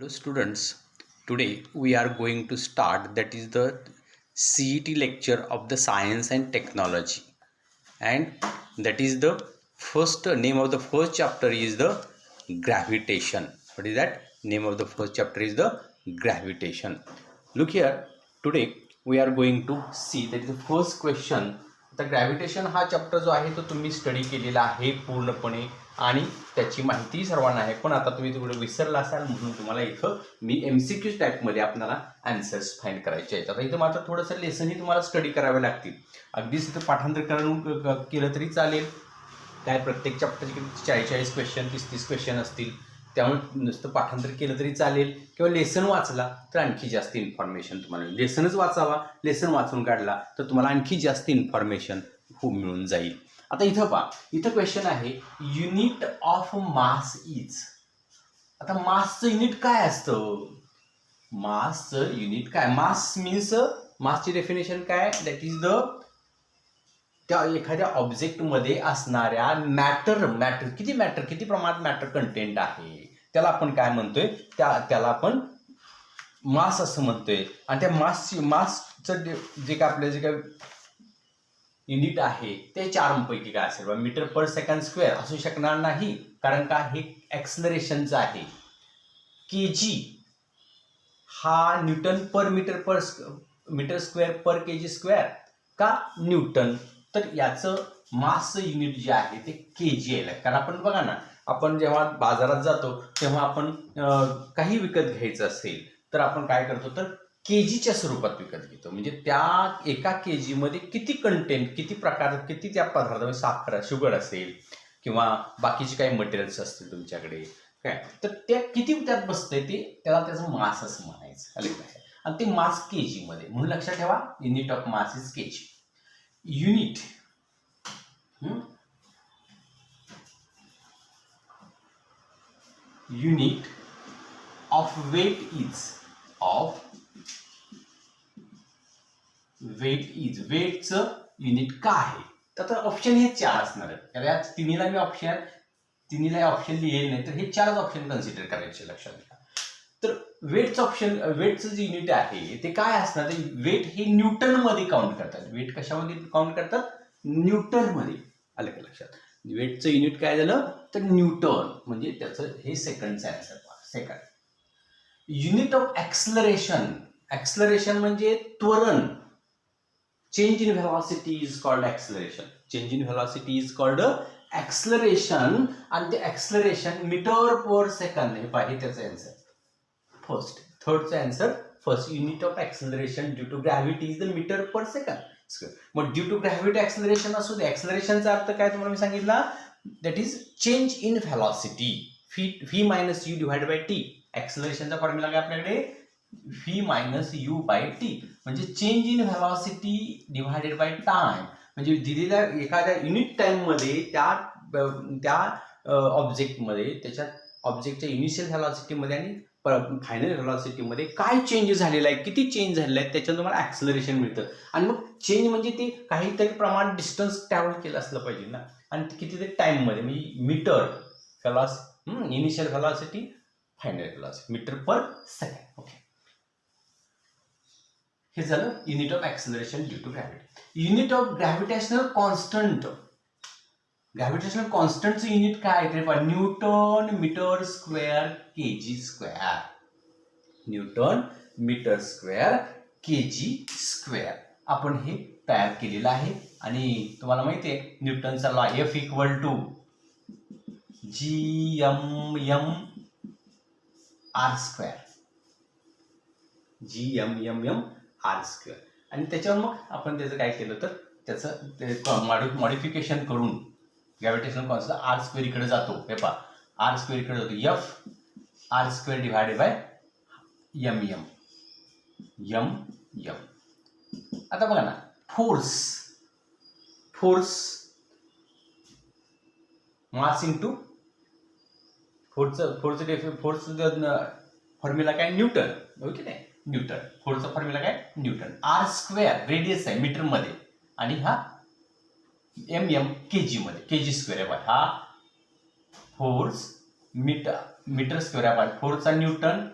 Hello students, today we are going to start that is the CET lecture of the science and technology, and that is the first name of the first chapter is the gravitation. What is that? Name of the first chapter is the gravitation. Look here, today we are going to see that is the first question. आता gravitation हा chapter जो आहे तो तुम्ही study केलेला आहे पूर्णपणे आणि त्याची माहिती सर्वांना आहे, पण आता तुम्ही थोडं विसरला असाल म्हणून तुम्हाला इथं मी MCQ टाईपमध्ये आपल्याला आन्सर्स फाइंड करायचे आहेत. आता इथं मात्र थोडंसं लेसनही तुम्हाला स्टडी करावे लागतील. अगदीच इथं पाठांतर करून केलं तरी चालेल. काय प्रत्येक चॅप्टरचे 40-40 क्वेश्चन 30-30 क्वेश्चन असतील, त्यामुळे नुसतं पाठांतर केलं तरी चालेल किंवा लेसन वाचला तर आणखी जास्त इन्फॉर्मेशन तुम्हाला मिळेल. लेसनच वाचावा, लेसन वाचून काढला तर तुम्हाला आणखी जास्त इन्फॉर्मेशन मिळून जाईल. आता इथं पहा, इथं क्वेश्चन आहे युनिट ऑफ मास इज. आता मासचं युनिट काय असतं? मासचं युनिट काय? मास मीन्स मासची डेफिनेशन काय? दॅट इज द त्या एखाद्या ऑब्जेक्टमध्ये असणाऱ्या मॅटर किती प्रमाणात मॅटर कंटेंट आहे त्याला आपण काय म्हणतोय? त्याला आपण मास असं म्हणतोय. आणि त्या मासचं जे काय आपलं जे काय युनिट आहे ते 4 पैकी काय असेल? मीटर पर सेकंड स्क्वेअर असू शकणार नाही, कारण का हे ॲक्सलरेशनचं आहे. केजी हा न्यूटन पर metre square per KG square का न्यूटन? तर याचं मासचं युनिट जे आहे ते केजी आहे. कारण आपण बघा ना, आपण जेव्हा बाजारात जातो तेव्हा आपण काही विकत घ्यायचं असेल तर आपण काय करतो, तर केजीच्या स्वरूपात विकत घेतो. म्हणजे त्या एका केजीमध्ये किती कंटेंट, किती त्या पदार्थामध्ये साखर शुगर असेल किंवा बाकीचे काही मटेरियल्स असतील तुमच्याकडे काय, तर त्या किती त्यात बसतंय त्याचं मास असं म्हणायचं. आणि ते मास केजीमध्ये, म्हणून लक्षात ठेवा unit of mass is KG. Unit unit of weight is वेटचं युनिट काय आहे? तर ऑप्शन हे 4 असणार आहेत. या तिन्हीला ऑप्शन लिहिले नाही, तर हे 4च ऑप्शन कन्सिडर करायचे. लक्षात घ्या. तर वेटचं जे युनिट आहे ते काय असणार? वेट हे न्यूटन मध्ये काउंट करतात. वेट कशामध्ये काउंट करतात? न्यूटन मध्ये. आलं का लक्षात? वेटचं युनिट काय झालं तर न्यूटन, म्हणजे त्याचं हे सेकंडचं answer. Second. Unit of acceleration म्हणजे त्वरण. Change in velocity is called acceleration. Change in velocity is called acceleration. आणि ते ॲक्सलरेशन मीटर पर सेकंड हे पाहिजे त्याचं आन्सर फर्स्ट. थर्डचं answer first. Unit of acceleration due to gravity is the metre per second. मग due to gravity acceleration असू दे. ॲक्सलरेशनचा अर्थ काय तुम्हाला मी सांगितला? That is change in velocity. V minus you divide by T. ॲक्सलरेशनचा फॉर्म्युला काय आपल्याकडे? V minus U by T. म्हणजे change in velocity divided by time. म्हणजे दिलेल्या एखाद्या युनिट टाइममध्ये त्या ऑब्जेक्टमध्ये, त्याच्या ऑब्जेक्टच्या इनिशियल व्हेलॉसिटीमध्ये आणि फायनल व्हेलॉसिटीमध्ये काय चेंज झालेला आहे, किती चेंज झालेला आहे, त्याच्यात तुम्हाला ॲक्सलरेशन मिळतं. आणि मग चेंज म्हणजे ते काहीतरी प्रमाण डिस्टन्स ट्रॅव्हल केलं असलं पाहिजे ना, आणि कितीतरी टाईममध्ये. म्हणजे metre initial velocity, final velocity, metre per second. Okay, हे झालं unit of acceleration due to gravity. Unit of gravitational constant. Gravitational कॉन्स्टंटचं युनिट काय आहे? Newton metre square KG square. Newton metre square KG square आपण हे तयार केलेलं आहे. आणि तुम्हाला माहिती आहे न्यूटनचा law F equal to GMM R square. GMM R square. आणि त्याच्यावर मग आपण त्याचं काय केलं तर त्याचं मॉडिफिकेशन करून ग्रॅव्हिटेशनल कॉन्स्टंट R स्क्वेअर इकडे जातो. हे पहा, R स्क्वेअर इकडे जातो. F R square divided by MM. आता बघा ना, फोर्स मास इंटू फोर्सचं फॉर्म्युला काय? न्यूटन. ओके नाही, न्यूटन. फोर्सचा फॉर्म्युला काय? न्यूटन. R स्क्वेअर रेडियस आहे मीटरमध्ये, आणि हा MM केजी मध्ये, केजी स्क्वेअर आहे. हा फोर्स मीटर स्क्वेअर आहे. फोर्सचा न्यूटन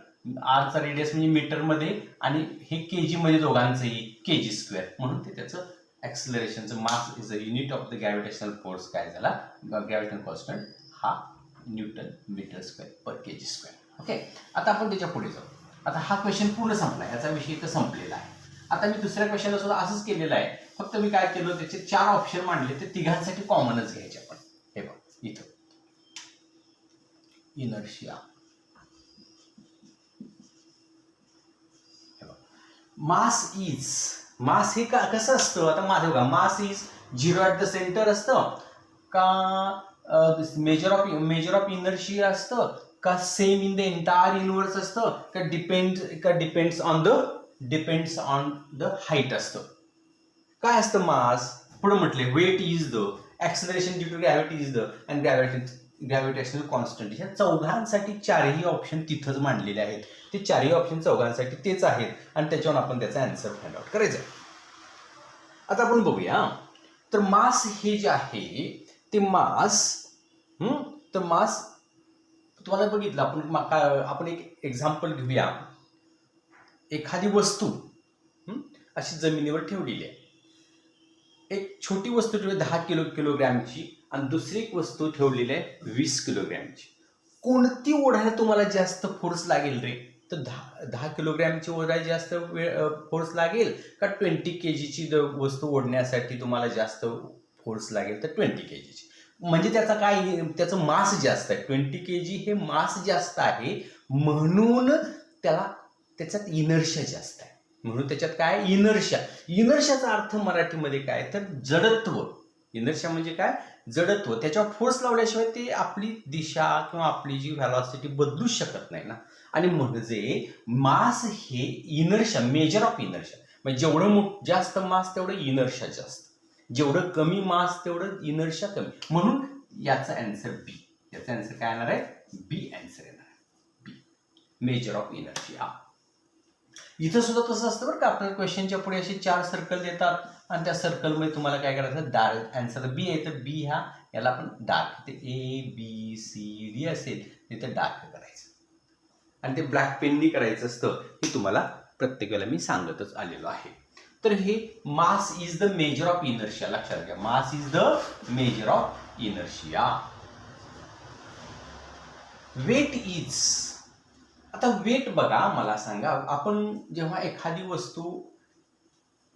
आरचा रेडियस म्हणजे मीटरमध्ये आणि हे केजी मध्ये दोघांचंही केजी स्क्वेअर, म्हणून ते त्याचं ॲक्सिलरेशनचं mass is a unit of the gravitational force काय झाला, ग्रॅव्हिटेशनल कॉन्स्टंट हा newton metre square per KG square. Okay, आता आपण त्याच्या पुढे जाऊ. आता हा क्वेश्चन पूर्ण संपला, याचा विषय इथं संपलेला आहे. आता मी दुसऱ्या क्वेश्चनला सुद्धा असंच केलेलं आहे, फक्त मी काय केलं त्याचे 4 ऑप्शन मांडले, ते तिघांसाठी कॉमनच घ्यायचे आपण. हे बघ इथं इनर्शिया, मास इज, मास हे कसं असतं, आता माझं बघा, mass is 0 at the centre असतं का, मेजर ऑफ इनर्शिया असतं का, same in the entire universe असतं का, डिपेंड्स ऑन द हाईट असतं. काय असतं मास, पुढे म्हटले weight is the, acceleration due to gravity is the, and gravitational constant. ह्या चौघांसाठी 4ही ऑप्शन तिथंच मांडलेले आहेत. ते 4ही ऑप्शन चौघांसाठी तेच आहेत आणि त्याच्यावर आपण त्याचा आन्सर फाइंड आउट करायचा. आता आपण बघूया. तर मास हे जे आहे ते मास, तर मास तुम्हाला बघितलं आपण एक एक्झाम्पल घेऊया. एखादी वस्तू अशी जमिनीवर ठेवलेली आहे. एक छोटी वस्तू ठेवली 10 किलोग्रॅमची आणि दुसरी एक वस्तू ठेवलेली आहे 20 किलोग्रॅमची. कोणती ओढायला तुम्हाला जास्त फोर्स लागेल रे? तर 10 किलोग्रॅमची ओढायला जास्त फोर्स लागेल का 20 kgची वस्तू ओढण्यासाठी तुम्हाला जास्त फोर्स लागेल? तर 20 kgची. म्हणजे त्याचं मास जास्त आहे. 20 kg हे मास जास्त आहे, म्हणून त्याच्यात इनर्शिया जास्त आहे. म्हणून त्याच्यात काय, इनर्शिया. इनर्शियाचा अर्थ मराठीमध्ये काय, तर जडत्व. इनर्शिया म्हणजे काय, जडत्व. त्याच्यावर फोर्स लावल्याशिवाय ते आपली दिशा किंवा आपली जी व्हॅलॉसिटी बदलू शकत नाही ना. आणि म्हणजे मास हे इनर्शिया, मेजर ऑफ इनर्शिया. म्हणजे जेवढं जास्त मास तेवढं इनर्शिया जास्त, जेवढं कमी मास तेवढं इनर्शिया कमी. म्हणून याचा आन्सर बी. याचा आन्सर काय येणार आहे, बी आन्सर येणार आहे. बी, मेजर ऑफ इनर्शिया. इथं सुद्धा तसं असतं बरं का. आपल्याला क्वेश्चनच्या पुढे असे 4 सर्कल देतात आणि त्या सर्कलमध्ये तुम्हाला काय करायचं, डार्क आन्सर बी आहे. तर बी याला आपण डार्क, ते ABCD असेल तिथे डार्क करायचं आणि ते ब्लॅक पेननी करायचं असतं. हे तुम्हाला प्रत्येक वेळेला मी सांगतच आलेलो आहे. तर हे mass is the measure of inertia, लक्षात घ्या. Mass is the measure of inertia. Weight is, आता वेट बघा, मला सांगा, आपण जेव्हा एखादी वस्तू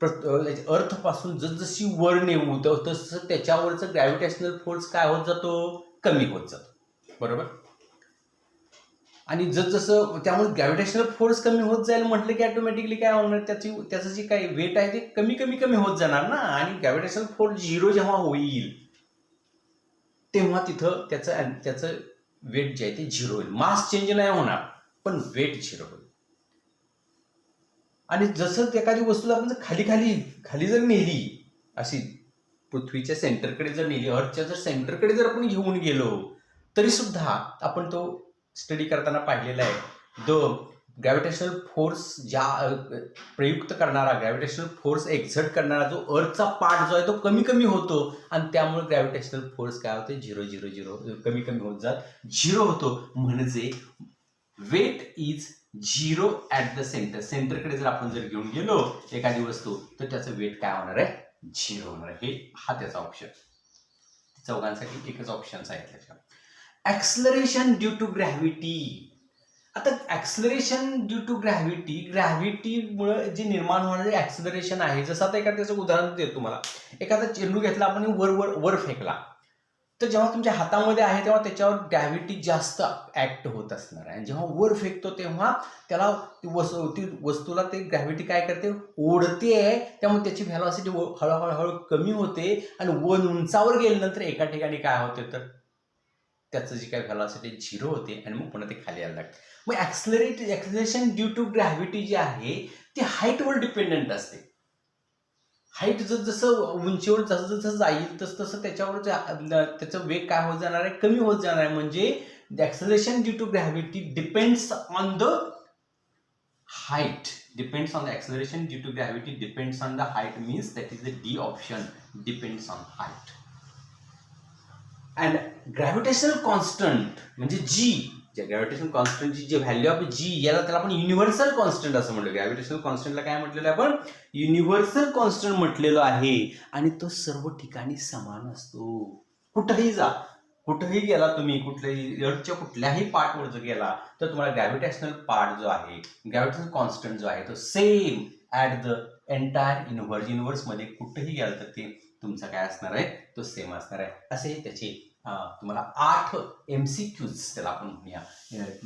अर्थ पासून जसजशी वर नेऊ तसं त्याच्यावरचं ग्रॅव्हिटेशनल फोर्स काय होत जातो, कमी होत जातो, बरोबर. आणि जसजसं त्यामुळे ग्रॅव्हिटेशनल फोर्स कमी होत जाईल म्हटलं की ऑटोमॅटिकली काय होणार, त्याचं जे काही वेट आहे ते कमी होत जाणार ना. आणि ग्रॅव्हिटेशनल फोर्स 0 जेव्हा होईल तेव्हा तिथं त्याचं वेट जे आहे ते 0 होईल. मास चेंज नाही होणार पण वेट 0 होईल. आणि जसं एखादी वस्तूला आपण खाली जर नेली, अशी पृथ्वीच्या सेंटरकडे जर नेली, अर्थच्या जर सेंटरकडे जर आपण घेऊन गेलो, तरी सुद्धा आपण तो स्टडी करताना पाहिलेला आहे. ग्रॅव्हिटेशनल फोर्स प्रयुक्त करणारा, ग्रॅव्हिटेशनल फोर्स एक्झर्ट करणारा जो अर्थचा पार्ट जो आहे तो कमी होतो आणि त्यामुळे ग्रॅव्हिटेशनल फोर्स काय होते, 0 कमी होत जात 0 होतो. म्हणजे weight is 0 at the centre. सेंटरकडे जर आपण घेऊन गेलो एखादी वस्तू, तर त्याचं वेट काय होणार आहे, 0 होणार आहे. हा त्याचा ऑप्शन. चौघांसाठी एकच ऑप्शन आहे. Acceleration due to gravity. आता ऍक्सलरेशन ड्यू टू ग्रॅव्हिटीमुळे जे निर्माण होणारे ऍक्सलरेशन आहे, जसं आता त्याचं उदाहरण देतो तुम्हाला. एखादा चेंडू घेतला आपण, वर फेकला, तर जेव्हा तुमच्या हातामध्ये आहे तेव्हा त्याच्यावर ग्रॅव्हिटी जास्त ऍक्ट होत असणार आहे. जेव्हा वर फेकतो तेव्हा त्याला ती वस्तूला ते ग्रॅव्हिटी काय करते, ओढते. त्यामुळे त्याची व्हॅलॉसिटी हळूहळू कमी होते आणि उंचावर गेल्यानंतर एका ठिकाणी काय होते, तर त्याचं जी काही व्हॅलॉसिटी 0 होते आणि मग पुन्हा ते खाली यायला लागते. मग ऍक्सलरेशन ड्यू टू ग्रॅव्हिटी जी आहे ती हाईटवर डिपेंडंट असते. हाईट जसं उंचीवर जसं जाईल तसं त्याच्यावर त्याचं वेग काय होत जाणार आहे, कमी होत जाणार आहे. म्हणजे acceleration due to gravity depends on the height. Depends on the acceleration due to gravity depends on the height, means that is the D option, depends on height. And gravitational constant म्हणजे G, जे ग्रॅव्हिटेशनल कॉन्स्टंटची जी value of G, याला त्याला आपण universal constant असं म्हटलं. ग्रॅव्हिटेशनल कॉन्स्टंटला काय म्हटलेलं आहे आपण? युनिव्हर्सल कॉन्स्टंट म्हटलेलं आहे. आणि तो सर्व ठिकाणी समान असतो. कुठेही जा, कुठेही गेला तुम्ही, कुठल्याही अर्थच्या कुठल्याही पार्टवर जर गेला तर तुम्हाला ग्रॅव्हिटेशनल पार्ट जो आहे, ग्रॅव्हिटेशनल कॉन्स्टंट जो आहे तो सेम ॲट द एंटायर युनिव्हर्समध्ये कुठेही गेला तर ते तुमचा काय असणार आहे, तो सेम असणार आहे. असे त्याचे तुम्हाला 8 MCQs त्याला आपण म्हणूया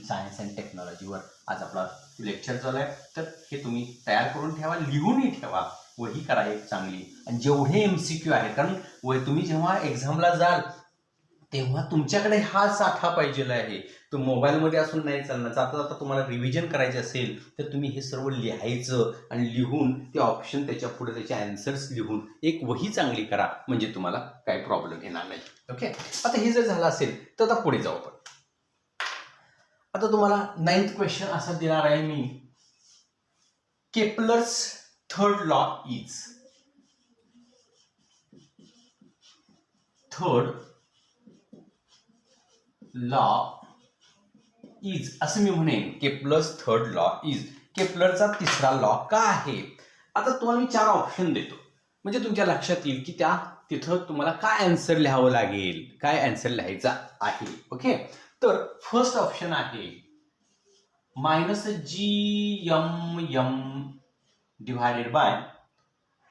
सायन्स अँड टेक्नॉलॉजीवर आज आपला लेक्चर चालू आहे. तर हे तुम्ही तयार करून ठेवा, लिहूनही ठेवा, वही करा एक चांगली. आणि जेवढे MCQ आहेत, कारण तुम्ही जेव्हा एक्झामला जाल तेव्हा तुमच्याकडे हा साठा पाहिजेला आहे. तो मोबाईलमध्ये असून नाही चालणार. जाता जाता तुम्हाला रिव्हिजन करायचे असेल तर तुम्ही हे सर्व लिहायचं आणि लिहून ते ऑप्शन त्याच्या पुढे त्याचे आन्सर्स लिहून एक वही चांगली करा, म्हणजे तुम्हाला काही प्रॉब्लेम येणार नाही. ओके, आता हे जर झालं असेल तर आता पुढे जाऊ आपण. आता तुम्हाला 9th क्वेश्चन असा देणार आहे मी. Kepler's third law is. Third law is असं मी म्हणेन. Kepler's third law is. केपलरचा तिसरा लॉ का आहे? आता तुम्हाला मी 4 ऑप्शन देतो, म्हणजे तुमच्या लक्षात येईल की तिथं तुम्हाला काय आन्सर लिहावं लागेल, काय आन्सर लिहायचा आहे. ओके, तर फर्स्ट ऑप्शन आहे -GMM divided by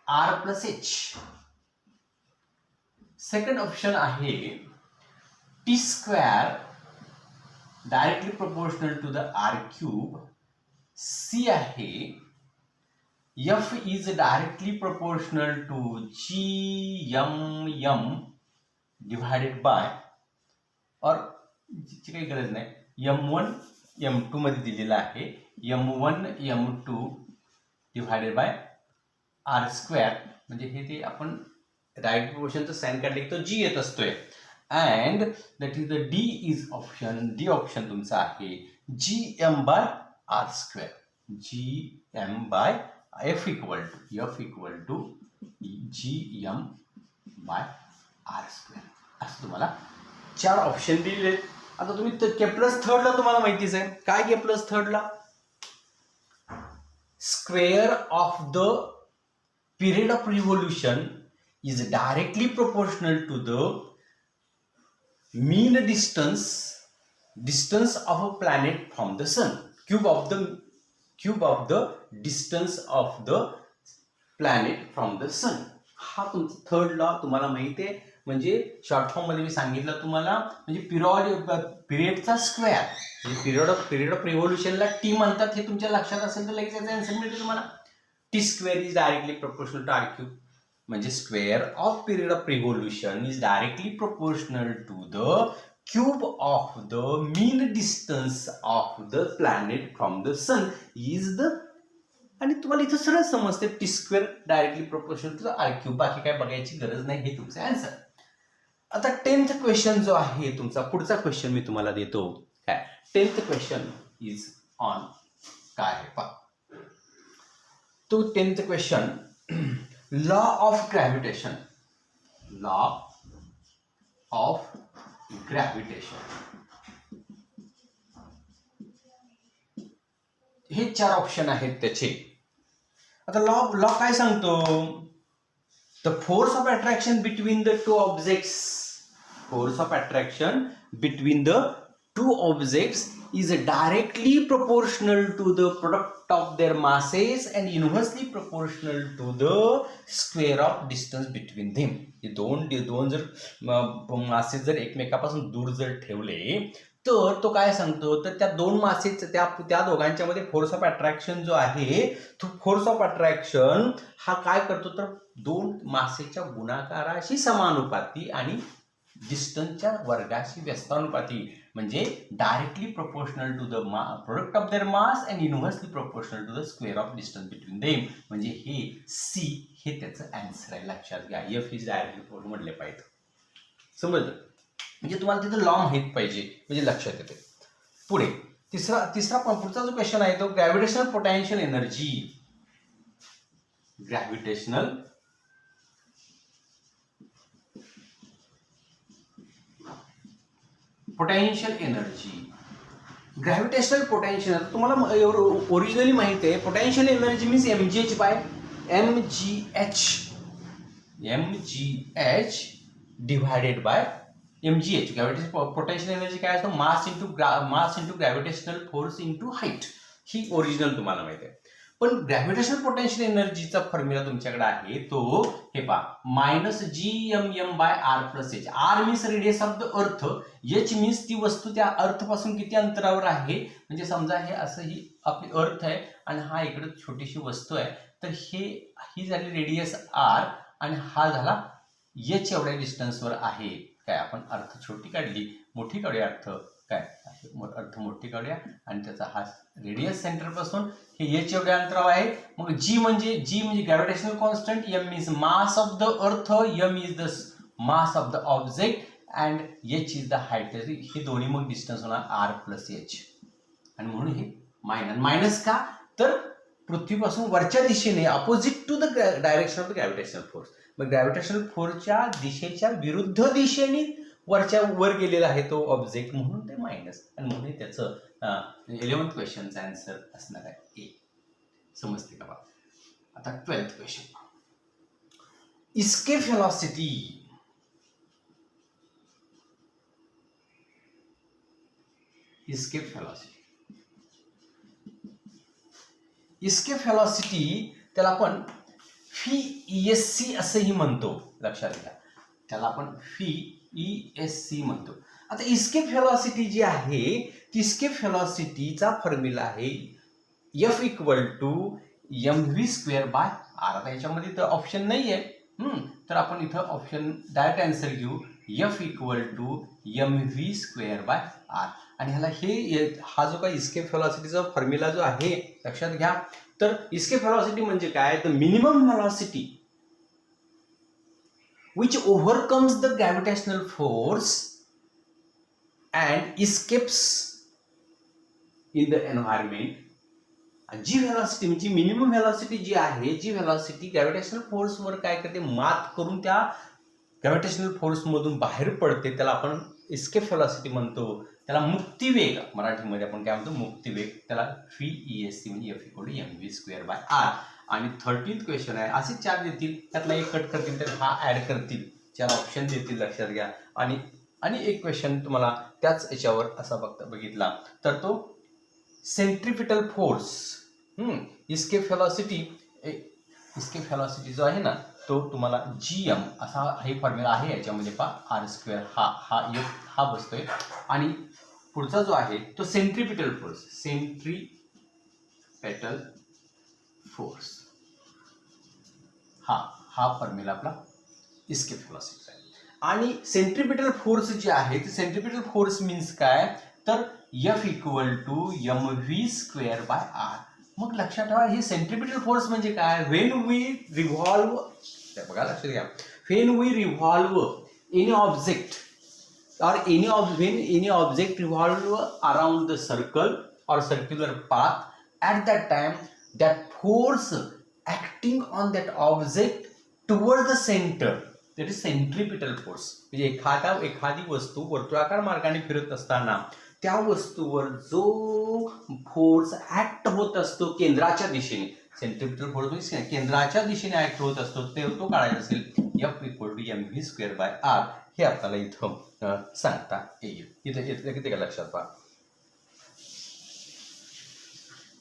R+H. Second option आहे T² directly proportional to the R³. C आहे F is directly proportional to GMM divided by, और जिची काही गरज नाही, M1 M2 मध्ये दिलेला आहे M1 M2 divided by R². म्हणजे हे ते आपण डायरेक्ट प्रोपोर्शनचं साइन काढले तो G येत असतोय. And that is the D is option. D option तुमचा आहे GM/R². GM by F equal to GM/R². असं तुम्हाला 4 ऑप्शन दिलेले. आता तुम्ही केपलर्स थर्डला तुम्हाला माहितीच आहे. काय केपलर्स थर्डला? Square of the period of revolution is directly proportional to the mean distance of a planet from the sun. Cube of the distance of the planet from the sun. हा तुमचा third law तुम्हाला माहिती आहे. म्हणजे short form मध्ये मी सांगितलं तुम्हाला, म्हणजे पिरियडचा स्क्वेअर, म्हणजे पिरियड ऑफ रिव्होल्युशनला टी म्हणतात, हे तुमच्या लक्षात असेल तर लगेच याचा आन्सर मिळते तुम्हाला. T² is directly proportional to R³. म्हणजे square of period of revolution is directly proportional to the cube of the mean distance of the planet from the sun is the. आणि तुम्हाला इथं सरळ समजते T² directly proportional to the R³. बाकी काय बघायची गरज नाही, हे तुमचं आन्सर. आता 10th क्वेश्चन जो आहे तुमचा, पुढचा क्वेश्चन मी तुम्हाला देतो. काय 10th क्वेश्चन इज ऑन काय आहे पहा. तो 10th question, law of gravitation. Law of gravitation. हे 4 ऑप्शन आहेत त्याचे. आता लॉ काय सांगतो? The force of attraction between the two objects. Force of attraction between the two objects is directly proportional to the product of their masses and inversely proportional to the square of distance between them. हे दोन जर masses जर एकमेकापासून दूर जर ठेवले तर तो काय सांगतो, तर त्या दोन मासेस त्या दोघांच्या मध्ये फोर्स ऑफ अट्रॅक्शन जो आहे तो फोर्स ऑफ अट्रॅक्शन हा काय करतो, तर दोन मासेच्या गुणाकाराशी समानुपाती आणि डिस्टन्सच्या वर्गाशी व्यस्तानुपाती, म्हणजे directly proportional to the product of their mass and inversely proportional to the square of distance between them. म्हणजे हे सी हे त्याचं आन्सर आहे. लक्षात घ्या, एफ इज डायरेक्टली प्रोपोर्शनल म्हटले पाहिजे. समजलं? म्हणजे तुम्हाला तिथं लॉ माहित पाहिजे, म्हणजे लक्षात येते. पुढे पुढचा जो क्वेश्चन आहे तो gravitational potential energy. Gravitational potential energy. Gravitational potential तुम्हाला एवढं ओरिजिनली माहिती आहे, potential energy means mgh by mgh divided by mgh. Gravitational potential energy काय असतो, mass into gravitational force into height. ही ओरिजिनल तुम्हाला माहिती आहे. पण ग्रॅव्हिटेशनल पोटेन्शियल एनर्जीचा फॉर्म्युला तुमच्याकडे आहे तो हे पहा -gmm by r plus h. r means radius of the Earth, h means ती वस्तू त्या अर्थ पासून किती अंतरावर आहे. म्हणजे समजा हे असं ही आपली अर्थ आहे आणि हा इकडे छोटीशी वस्तू आहे, तर ही झाली रेडियस r आणि हा झाला h एवढ्या डिस्टन्सवर आहे. काय आपण अर्थ छोटी काढली, मोठी काढूया अर्थ, काय अर्थ मोठी काढूया आणि त्याचा हा रेडियस सेंटर पासून हे h एवढ्या अंतरावर आहे. मग g म्हणजे gravitational constant, m is mass of the अर्थ, m is the mass of the object and h is the height. हे दोन्ही मग डिस्टन्स होणार r प्लस h. आणि म्हणून हे मायनस का, तर पृथ्वीपासून वरच्या दिशेने opposite to the direction of the gravitational force. मग ग्रॅव्हिटेशनल फोर्सच्या दिशेच्या विरुद्ध दिशेने वर गेलेला आहे तो ऑब्जेक्ट, म्हणून ते मायनस. आणि म्हणून त्याचं 11th क्वेश्चनचा आन्सर असणार आहे ए. समजते का बा. आता 12th question, escape velocity. Escape velocity त्याला आपण फी ESC असंही म्हणतो, लक्षात घ्या. त्याला आपण फी ESC म्हणतो. आता इस्केप व्हेलॉसिटी जी आहे, ती इस्केप व्हेलॉसिटीचा फॉर्म्युला आहे F equal to mv² by r. आता याच्यामध्ये तर ऑप्शन नाही आहे, तर आपण इथं ऑप्शन डायरेक्ट आन्सर घेऊ, F equal to mv² by r. आणि ह्याला हा जो काही इस्केप व्हेलॉसिटीचा फॉर्म्युला जो आहे, लक्षात घ्या. तर इस्केप व्हेलॉसिटी म्हणजे काय, तर minimum velocity which overcomes the gravitational force and escapes in the environment. जी व्हेलॉसिटी म्हणजे मिनिमम व्हेलॉसिटी जी आहे, जी व्हेलॉसिटी ग्रॅव्हिटेशनल फोर्सवर काय करते, मात करून त्या ग्रॅव्हिटेशनल फोर्स मधून बाहेर पडते, त्याला आपण इस्केप व्हेलॉसिटी म्हणतो. त्याला मुक्तिवेग, मराठीमध्ये आपण काय म्हणतो, मुक्तिवेग. त्याला फी ESC म्हणजे F equal to mv² by r. आणि 13th क्वेश्चन आहे, असे 4 देतील, त्यातला एक कट करतील तर हा ऍड करतील, 4 ऑप्शन देतील, लक्षात घ्या. आणि एक क्वेश्चन तुम्हाला त्याच याच्यावर असा बघितला तर तो सेंट्रिपिटल फोर्स. इस्केप व्हेलॉसिटी जो आहे ना, तो तुम्हाला GM असा हे फॉर्म्युला आहे याच्यामध्ये पहा, r², हा बसतोय. आणि पुढचा जो आहे तो सेंट्रिपिटल फोर्स, हा फॉर्म्युला आपला इस्केप व्हेलॉसिटीचा आहे. आणि सेंट्रिपिटल फोर्स जी आहे, ती सेंट्रिपिटल फोर्स मीन्स काय, तर F equal to mv² by r. मग लक्षात ठेवा, हे सेंट्रिपिटल फोर्स म्हणजे काय, व्हेन वी रिव्हॉल्व, बघा लक्षात घ्या, when we revolve any object or when any object revolve around the circle or circular path, at that time that force acting on that object towards the center, that is centripetal force. म्हणजे एखादी वस्तू वर्तुळाकार मार्गाने फिरत असताना त्या वस्तूवर जो फोर्स ऍक्ट होत असतो केंद्राच्या दिशेने, सेंट्रिपिटल फोर्स म्हणजे केंद्राच्या दिशेने ऍक्ट होत असतो, तो काढायचा असेल F equal to mv² by r. हे आपल्याला इथं सांगता येईल. इथे किती का लक्षात पहा.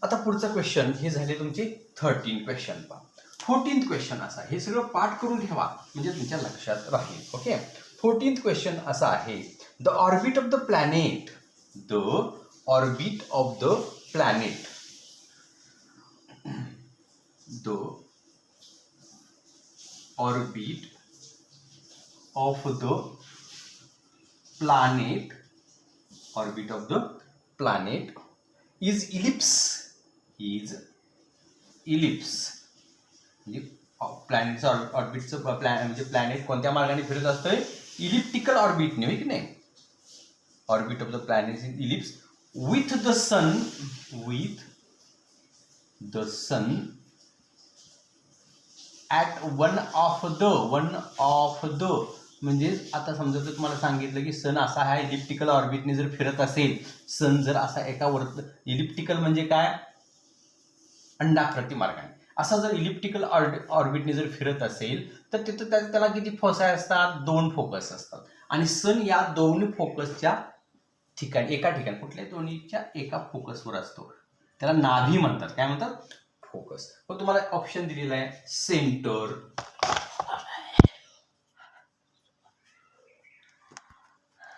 आता पुढचा क्वेश्चन हे झाले तुमचे 13 क्वेश्चन पहा. 14th क्वेश्चन असा, हे सगळं पाठ करून ठेवा म्हणजे तुमच्या लक्षात राहील. ओके. 14th क्वेश्चन असा आहे, the orbit of the planet, orbit of the planet is ellipse. म्हणजे प्लॅनेटचा ऑर्बिटचं म्हणजे प्लॅनेट कोणत्या मार्गाने फिरत असतोय, इलिप्टिकल ऑर्बिटने, हो की नाही. Orbit of the planet is ellipse with the sun at one of the म्हणजे आता समजा जर तुम्हाला सांगितलं की सन असा हा इलिप्टिकल ऑर्बिटने जर फिरत असेल, सन जर असा एका इलिप्टिकल म्हणजे काय, अंडाकृती मार्गाने असा जर इलिप्टिकल ऑर्बिटने जर फिरत असेल तर तिथं त्याला किती फोसाय असतात, 2 फोकस असतात. आणि सन या 2 फोकसच्या ठिकाणी एका ठिकाणी कुठल्या दोन्हीच्या एका फोकसवर असतो, त्याला नाभी म्हणतात. काय म्हणतात, फोकस. मग तुम्हाला ऑप्शन दिलेला आहे सेंटर,